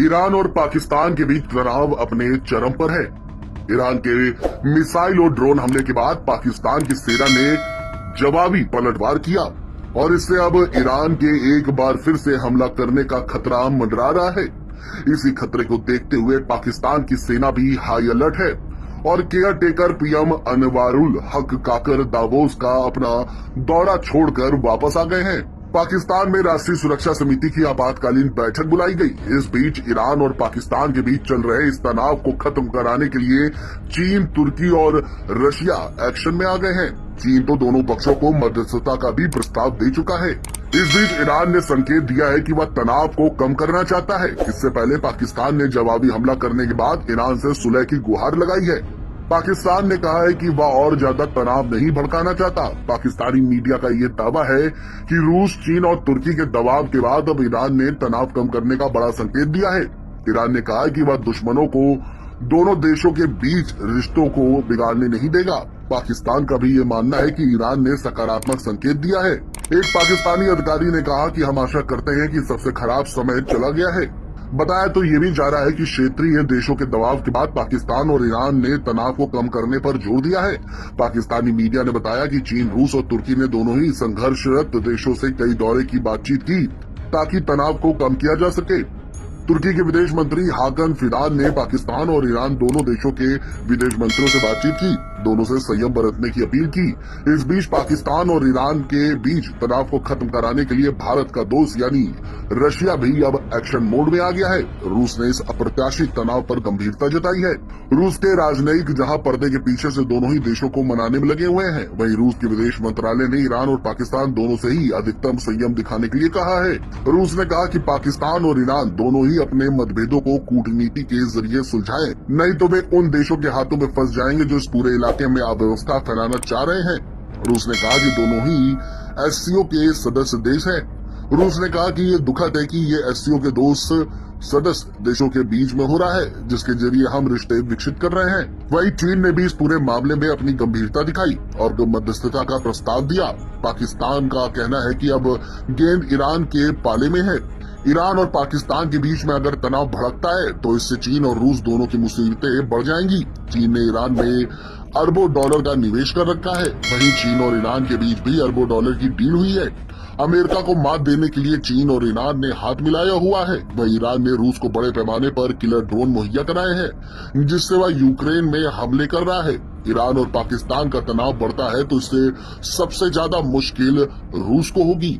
Iran और पाकिस्तान के बीच तनाव अपने चरम पर है। ईरान के मिसाइल और ड्रोन हमले के बाद पाकिस्तान की सेना ने जवाबी पलटवार किया और इससे अब ईरान के एक बार फिर से हमला करने का खतरा मंडरा रहा है। इसी खतरे को देखते हुए पाकिस्तान की सेना भी हाई अलर्ट है और केयर टेकर पीएम अनवारुल हक काकर दावोस का अपना दौरा छोड़कर वापस आ गए हैं। पाकिस्तान में राष्ट्रीय सुरक्षा समिति की आपातकालीन बैठक बुलाई गई। इस बीच ईरान और पाकिस्तान के बीच चल रहे इस तनाव को खत्म कराने के लिए चीन, तुर्की और रशिया एक्शन में आ गए हैं। चीन तो दोनों पक्षों को मध्यस्थता का भी प्रस्ताव दे चुका है। इस बीच ईरान ने संकेत दिया है कि वह तनाव को कम करना चाहता है। इससे पहले पाकिस्तान ने जवाबी हमला करने के बाद ईरान से सुलह की गुहार लगाई है। पाकिस्तान ने कहा है कि वह और ज्यादा तनाव नहीं भड़काना चाहता। पाकिस्तानी मीडिया का ये दावा है कि रूस, चीन और तुर्की के दबाव के बाद अब ईरान ने तनाव कम करने का बड़ा संकेत दिया है। ईरान ने कहा है कि वह दुश्मनों को दोनों देशों के बीच रिश्तों को बिगाड़ने नहीं देगा। पाकिस्तान का भी ये मानना है कि ईरान ने सकारात्मक संकेत दिया है। एक पाकिस्तानी अधिकारी ने कहा कि हम आशा करते हैं कि सबसे खराब समय चला गया है। बताया तो ये भी जा रहा है कि क्षेत्रीय देशों के दबाव के बाद पाकिस्तान और ईरान ने तनाव को कम करने पर जोर दिया है। पाकिस्तानी मीडिया ने बताया कि चीन, रूस और तुर्की ने दोनों ही संघर्षरत देशों से कई दौरे की बातचीत की ताकि तनाव को कम किया जा सके। तुर्की के विदेश मंत्री हाकन फिदान ने पाकिस्तान और ईरान दोनों देशों के विदेश मंत्रियों से बातचीत की, दोनों से संयम बरतने की अपील की। इस बीच पाकिस्तान और ईरान के बीच तनाव को खत्म कराने के लिए भारत का दोस्त यानी रशिया भी अब एक्शन मोड में आ गया है। रूस ने इस अप्रत्याशित तनाव पर गंभीरता जताई है। रूस के राजनयिक जहां पर्दे के पीछे से दोनों ही देशों को मनाने में लगे हुए हैं, वहीं रूस के विदेश मंत्रालय ने ईरान और पाकिस्तान दोनों से ही अधिकतम संयम दिखाने के लिए कहा है। रूस ने कहा कि पाकिस्तान और ईरान दोनों ही अपने मतभेदों को कूटनीति के जरिए सुलझाएं, नहीं तो वे उन देशों के हाथों में फंस जाएंगे जो इस पूरे इलाके में अव्यवस्था फैलाना चाह रहे हैं। रूस ने कहा कि दोनों ही एससीओ के सदस्य देश हैं। रूस ने कहा कि ये दुखद है कि ये एससीओ के दोस्त सदस्य देशों के बीच में हो रहा है, जिसके जरिए हम रिश्ते विकसित कर रहे हैं। वहीं चीन ने भी इस पूरे मामले में अपनी गंभीरता दिखाई और मध्यस्थता का प्रस्ताव दिया। पाकिस्तान का कहना है कि अब गेंद ईरान के पाले में है। ईरान और पाकिस्तान के बीच में अगर तनाव भड़कता है तो इससे चीन और रूस दोनों की मुसीबतें बढ़ जाएंगी। चीन ने ईरान में अरबों डॉलर का निवेश कर रखा है। वहीं चीन और ईरान के बीच भी अरबों डॉलर की डील हुई है। अमेरिका को मात देने के लिए चीन और ईरान ने हाथ मिलाया हुआ है। वहीं ईरान ने रूस को बड़े पैमाने पर किलर ड्रोन मुहैया कराए हैं, जिससे वह यूक्रेन में हमले कर रहा है। ईरान और पाकिस्तान का तनाव बढ़ता है तो इससे सबसे ज्यादा मुश्किल रूस को होगी।